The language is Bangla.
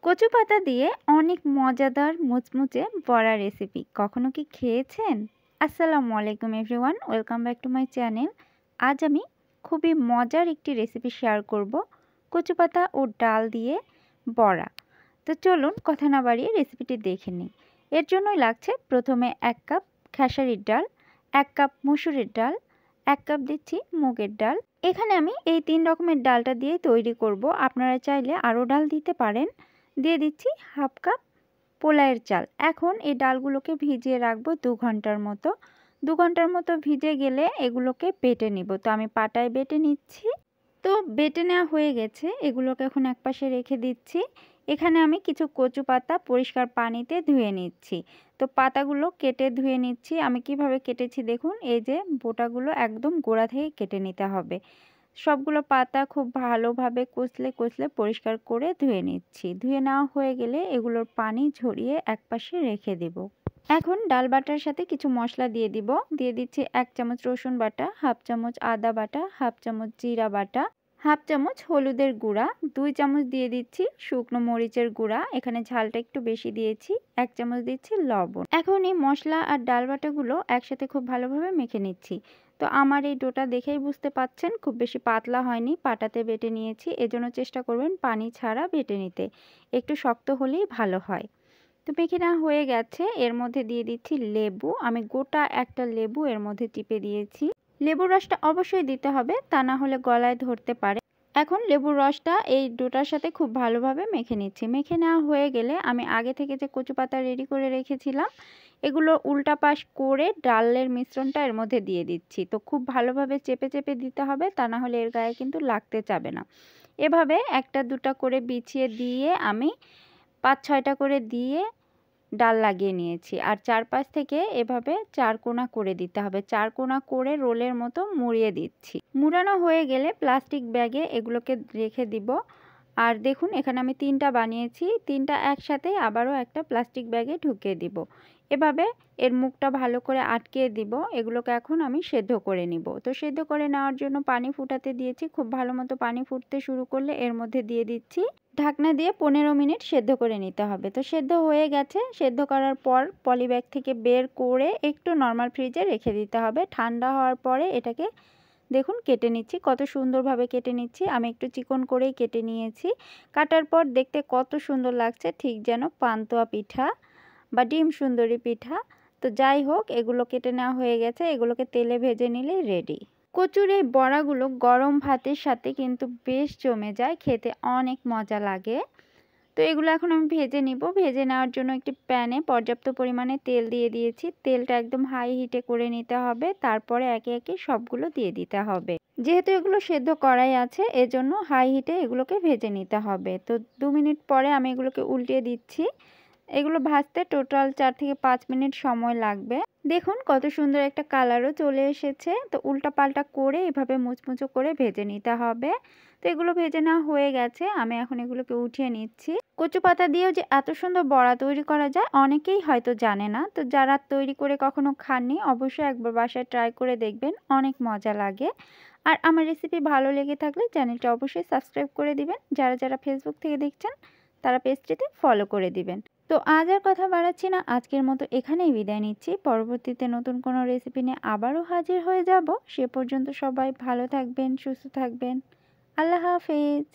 কচু পাতা দিয়ে অনেক মজাদার মুচমুচে বড়া রেসিপি কখনো কি খেয়েছেন? আসসালামু আলাইকুম everyone, welcome back to my channel. আজ আমি খুবই মজার একটি রেসিপি শেয়ার করব, কচু পাতা ও ডাল দিয়ে বড়া। তো চলুন কথা না বাড়িয়ে রেসিপিটি দেখে নিই। এর জন্যই লাগছে প্রথমে 1 কাপ খেসারির ডাল, 1 কাপ মসুরের ডাল, 1 কাপ দিচ্ছি মুগের ডাল। এখানে আমি এই 3 রকমের ডালটা দিয়ে তৈরি করব, আপনারা চাইলে আরও ডাল দিতে পারেন। দিয়ে দিচ্ছি হাফ কাপ পোলাওয়ের চাল। এখন এই ডালগুলোকে ভিজিয়ে রাখবো 2 ঘন্টার মতো। 2 ঘন্টার মতো ভিজে গেলে এগুলোকে বেটে নিব। তো আমি পাটায় বেটে নিচ্ছি। তো বেটে নেওয়া হয়ে গেছে, এগুলোকে এখন একপাশে রেখে দিচ্ছি। এখানে আমি কিছু কচু পাতা পরিষ্কার পানিতে ধুয়ে নিচ্ছি। তো পাতাগুলো কেটে ধুয়ে নিচ্ছি। আমি কিভাবে কেটেছি দেখুন, এই যে বোটাগুলো একদম গোড়া থেকে কেটে নিতে হবে। সবগুলো পাতা খুব ভালোভাবে কচলে পরিষ্কার করে ধুয়ে নিচ্ছি। ধুয়ে নেওয়া হয়ে গেলে এগুলোর পানি ঝরিয়ে একপাশে রেখে দেব। এখন ডাল বাটার সাথে কিছু মশলা দিয়ে দিব। দিয়ে দিচ্ছি 1 চামচ রসুন বাটা, হাফ চামচ আদা বাটা, হাফ চামচ জিরা বাটা, হাফ চামচ হলুদের গুঁড়া, 2 চামচ দিয়ে দিচ্ছি শুকনো মরিচের গুঁড়া, এখানে ঝালটা একটু বেশি দিয়েছি, 1 চামচ দিচ্ছি লবণ। এখন এই মশলা আর ডাল বাটাগুলো একসাথে খুব ভালোভাবে মেখে নিচ্ছি। তো আমার এই ডোটা দেখেই বুঝতে পাচ্ছেন খুব বেশি পাতলা হয়নি, পাটাতে বেটে নিয়েছি। এজন্য চেষ্টা করবেন পানি ছাড়া বেটে নিতে, একটু শক্ত হলেই ভালো হয়। তো মেখে নেওয়া হয়ে গেছে। এর মধ্যে দিয়ে দিচ্ছি লেবু। আমি গোটা একটা লেবু এর মধ্যে চিপে দিয়েছি। লেবুর রসটা অবশ্যই দিতে হবে, তা না হলে গলায় ধরতে পারে। এখন লেবুর রসটা এই ডোটার সাথে খুব ভালোভাবে মেখে নিচ্ছি। মেখে নেওয়া হয়ে গেলে আমি আগে থেকে যে কচু পাতা রেডি করে রেখেছিলাম, এগুলো উল্টা পাশ করে ডালের মিশ্রণটা এর মধ্যে দিয়ে দিচ্ছি। তো খুব ভালোভাবে চেপে চেপে দিতে হবে, তা না হলে এর গায়ে কিন্তু লাগতে চাবে না। এভাবে একটা দুটা করে বিছিয়ে দিয়ে আমি 5-6টা করে দিয়ে ডাল লাগিয়ে নিয়েছি। আর চারপাশ থেকে এভাবে 4 কোণা করে দিতে হবে। 4 কোণা করে রোলের মতো মুড়িয়ে দিচ্ছি। মুড়ানো হয়ে গেলে প্লাস্টিক ব্যাগে এগুলোকে রেখে দিব। আর দেখুন এখানে আমি 3টা বানিয়েছি, 3টা একসাথে আবারও একটা প্লাস্টিক ব্যাগে ঢুকিয়ে দিব। এভাবে এর মুখটা ভালো করে আটকিয়ে দিব। এগুলোকে এখন আমি সেদ্ধ করে নিব। তো সেদ্ধ করে নেওয়ার জন্য পানি ফুটাতে দিয়েছি। খুব ভালো মতো পানি ফুটতে শুরু করলে এর মধ্যে দিয়ে দিচ্ছি ঢাকনা দিয়ে 15 মিনিট সেদ্ধ করে নিতে হবে। তো সেদ্ধ হয়ে গেছে। সেদ্ধ করার পর পলিব্যাগ থেকে বের করে একটু নর্মাল ফ্রিজে রেখে দিতে হবে। ঠান্ডা হওয়ার পরে এটাকে দেখুন কেটে নিচ্ছি, কত সুন্দরভাবে কেটে নিচ্ছি। আমি একটু চিকন করেই কেটে নিয়েছি। কাটার পর দেখতে কত সুন্দর লাগছে, ঠিক যেন পান্তুয়া পিঠা বা ডিম সুন্দরী পিঠা। তো যাই হোক, এগুলো কেটে নেওয়া হয়ে গেছে। এগুলোকে তেলে ভেজে নিলেই রেডি। কচুর এই বড়াগুলো গরম ভাতের সাথে কিন্তু বেশ জমে যায়, খেতে অনেক মজা লাগে। তো এগুলো এখন আমি ভেজে নিব। ভেজে নেওয়ার জন্য একটি প্যানে পর্যাপ্ত পরিমাণে তেল দিয়ে দিয়েছি। তেলটা একদম হাই হিটে করে নিতে হবে, তারপরে একে একে সবগুলো দিয়ে দিতে হবে। যেহেতু এগুলো সেদ্ধ করাই আছে, এজন্য হাই হিটে এগুলোকে ভেজে নিতে হবে। তো 2 মিনিট পরে আমি এগুলোকে উল্টিয়ে দিচ্ছি। এগুলো ভাজতে টোটাল 4 থেকে 5 মিনিট সময় লাগবে। দেখুন কত সুন্দর একটা কালারও চলে এসেছে। তো উল্টা পাল্টা করে এভাবে মুচমুচো করে ভেজে নিতে হবে। তো এগুলো ভেজে নেওয়া হয়ে গেছে। আমি এখন এগুলোকে উঠিয়ে নিচ্ছি। কচু পাতা দিয়েও যে এত সুন্দর বড়া তৈরি করা যায় অনেকেই হয়তো জানে না। তো যারা তৈরি করে কখনো খাননি, অবশ্যই একবার বাসায় ট্রাই করে দেখবেন, অনেক মজা লাগে। আর আমার রেসিপি ভালো লেগে থাকলে চ্যানেলটা অবশ্যই সাবস্ক্রাইব করে দিবেন। যারা ফেসবুক থেকে দেখছেন তারা পেজটিতে ফলো করে দিবেন। তো আজ আর কথা বাড়াচ্ছি না, আজকের মতো এখানেই বিদায় নিচ্ছি। পরবর্তীতে নতুন কোনো রেসিপি নিয়ে আবারও হাজির হয়ে যাব। সে পর্যন্ত সবাই ভালো থাকবেন, সুস্থ থাকবেন। আল্লাহ হাফেজ।